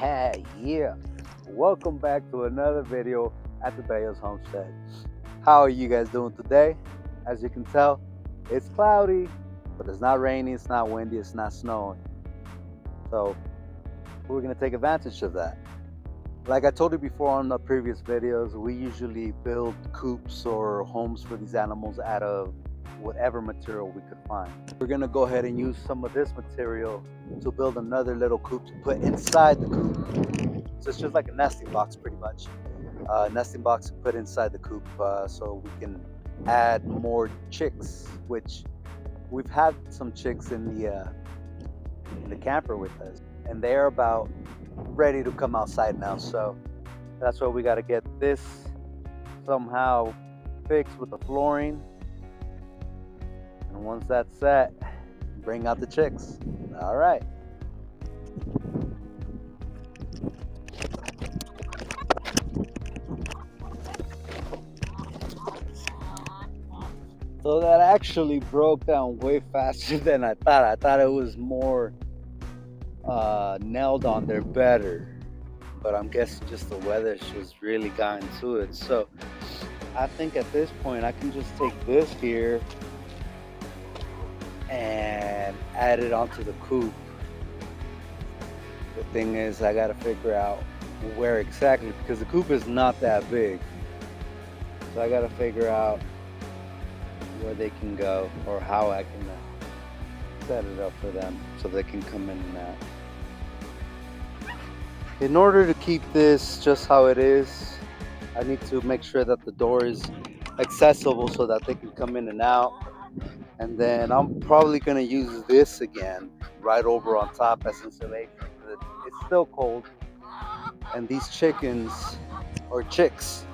Yeah, welcome back to another video at the Bayos Homestead. How are you guys doing today? As you can tell, it's cloudy, but it's not rainy, it's not windy, it's not snowing. So we're gonna take advantage of that. Like I told you before on the previous videos, we usually build coops or homes for these animals out of whatever material we could find. We're gonna go ahead and use some of this material to build another little coop to put inside the coop. So it's just like a nesting box pretty much. Nesting box to put inside the coop so we can add more chicks, which we've had some chicks in the camper with us, and they're about ready to come outside now. So that's why we got to get this somehow fixed with the flooring. And once that's set, bring out the chicks. All right. So that actually broke down way faster than I thought. I thought it was more nailed on there better, but I'm guessing just the weather's just really gotten to it. So I think at this point I can just take this here and add it onto the coop. The thing is, I gotta figure out where exactly, because the coop is not that big. So I gotta figure out where they can go or how I can set it up for them so they can come in and out. In order to keep this just how it is, I need to make sure that the door is accessible so that they can come in and out. And then I'm probably gonna use this again right over on top as insulation. It's still cold, and these chickens or chicks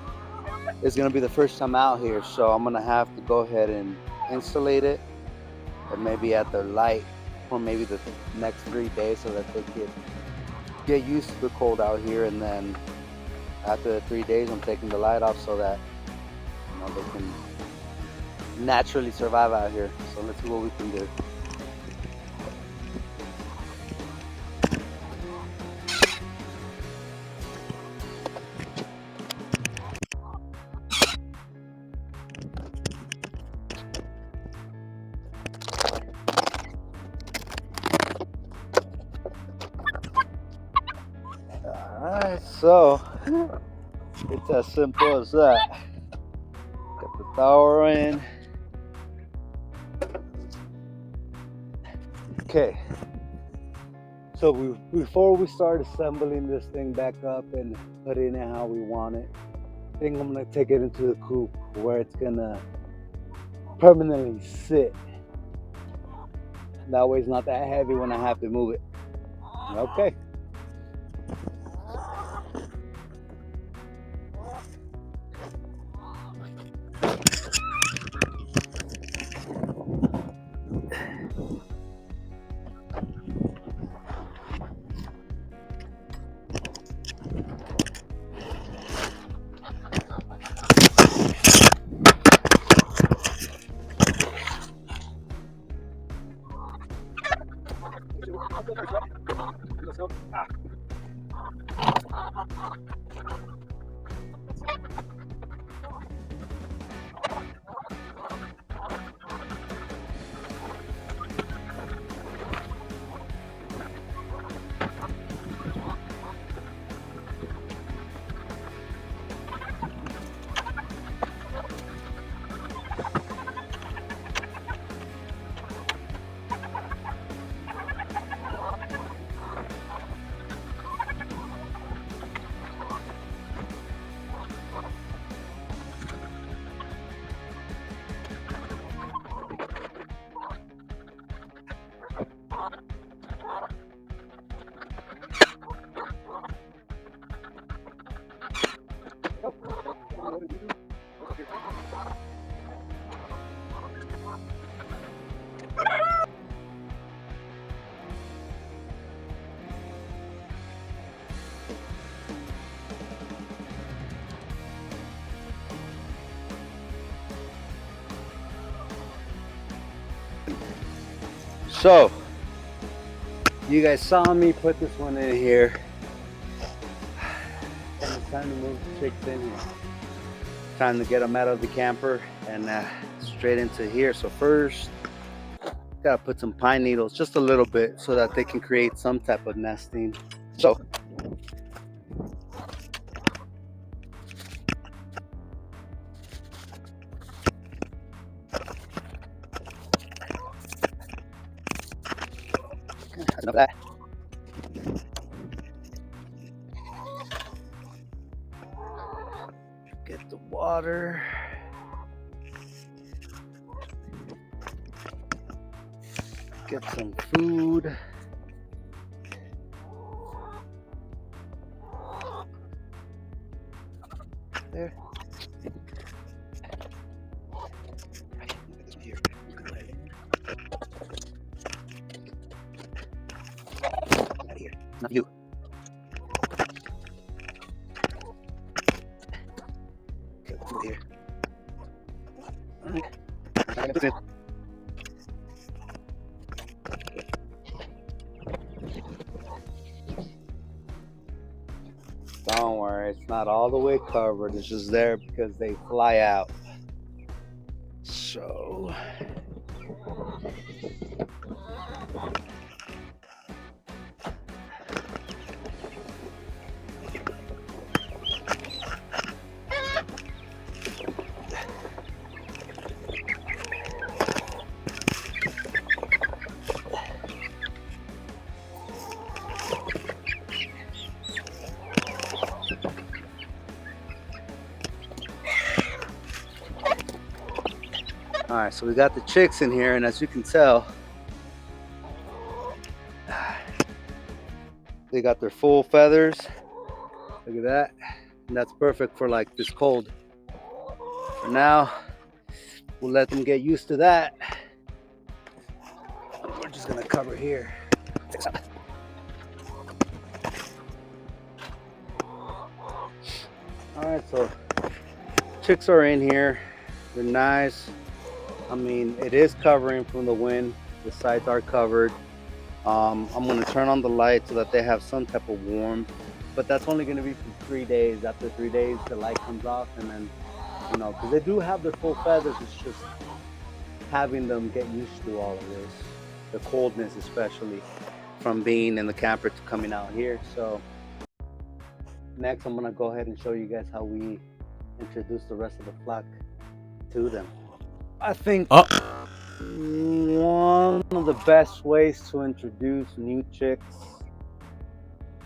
is gonna be the first time out here, so I'm gonna have to go ahead and insulate it and maybe add their light for maybe the next 3 days so that they could get used to the cold out here. And then after the 3 days, I'm taking the light off so that they can naturally survive out here. So let's see what we can do. Alright, so it's as simple as that. Get the tower in. Okay, so before we start assembling this thing back up and putting it how we want it, I think I'm gonna take it into the coop where it's gonna permanently sit. That way it's not that heavy when I have to move it. Okay. So you guys saw me put this one in here. time to move the chicks in here. Time to get them out of the camper and straight into here. So first, gotta put some pine needles, just a little bit, so that they can create some type of nesting. So enough of that. Get the water. Get some food. There. Here. Out here. Not you. Get food here. All right. Don't worry, it's not all the way covered. It's just there because they fly out. So all right, so we got the chicks in here, and as you can tell, they got their full feathers. Look at that. And that's perfect for like this cold. For now, we'll let them get used to that. We're just gonna cover here. All right, so chicks are in here. They're nice. I mean, it is covering from the wind. The sides are covered. I'm going to turn on the light so that they have some type of warmth, but that's only going to be for 3 days. After 3 days, the light comes off, and then, you know, because they do have their full feathers, it's just having them get used to all of this, the coldness, especially from being in the camper to coming out here. So next, I'm going to go ahead and show you guys how we introduce the rest of the flock to them. I think one of the best ways to introduce new chicks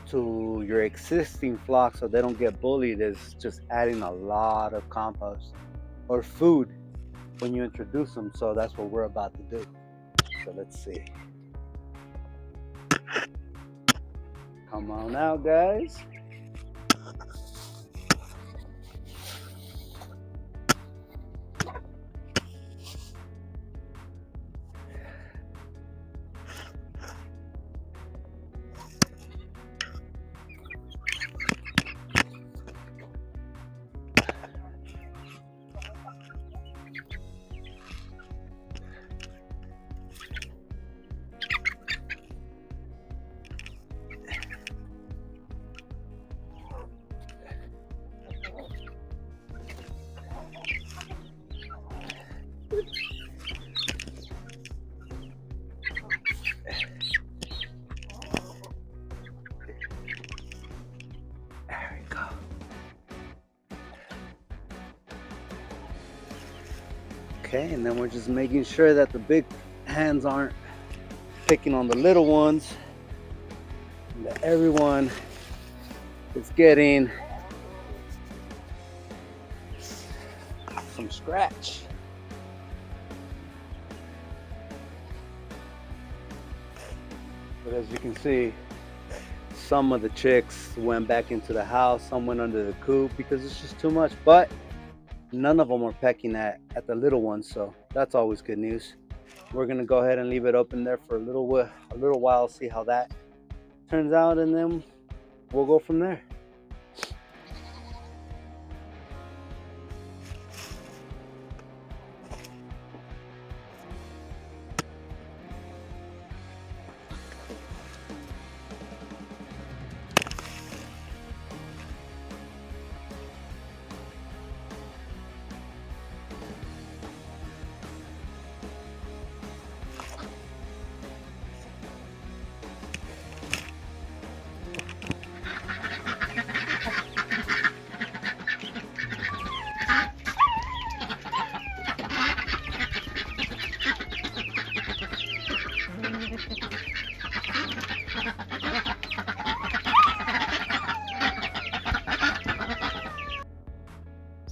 to your existing flock so they don't get bullied is just adding a lot of compost or food when you introduce them. So that's what we're about to do. So let's see. Come on out, guys. Okay, and then we're just making sure that the big hands aren't picking on the little ones, and that everyone is getting some scratch. But as you can see, some of the chicks went back into the house, some went under the coop because it's just too much, but none of them are pecking at the little ones, so that's always good news. We're gonna go ahead and leave it open there for a little while, see how that turns out, and then we'll go from there.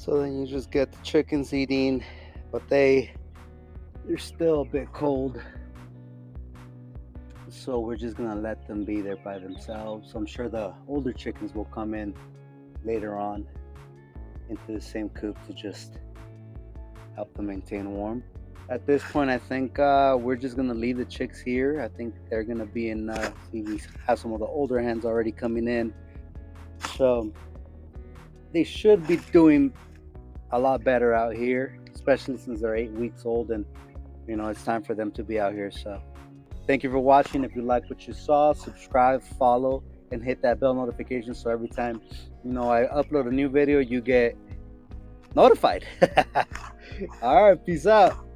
So then you just get the chickens eating, but they're still a bit cold. So we're just gonna let them be there by themselves. I'm sure the older chickens will come in later on into the same coop to just help them maintain warm. At this point, I think we're just gonna leave the chicks here. I think they're gonna be in. See, we have some of the older hens already coming in, so they should be doing a lot better out here, especially since they're 8 weeks old, and it's time for them to be out here. So thank you for watching. If you liked what you saw, subscribe, follow, and hit that bell notification so every time I upload a new video, you get notified. All right, peace out.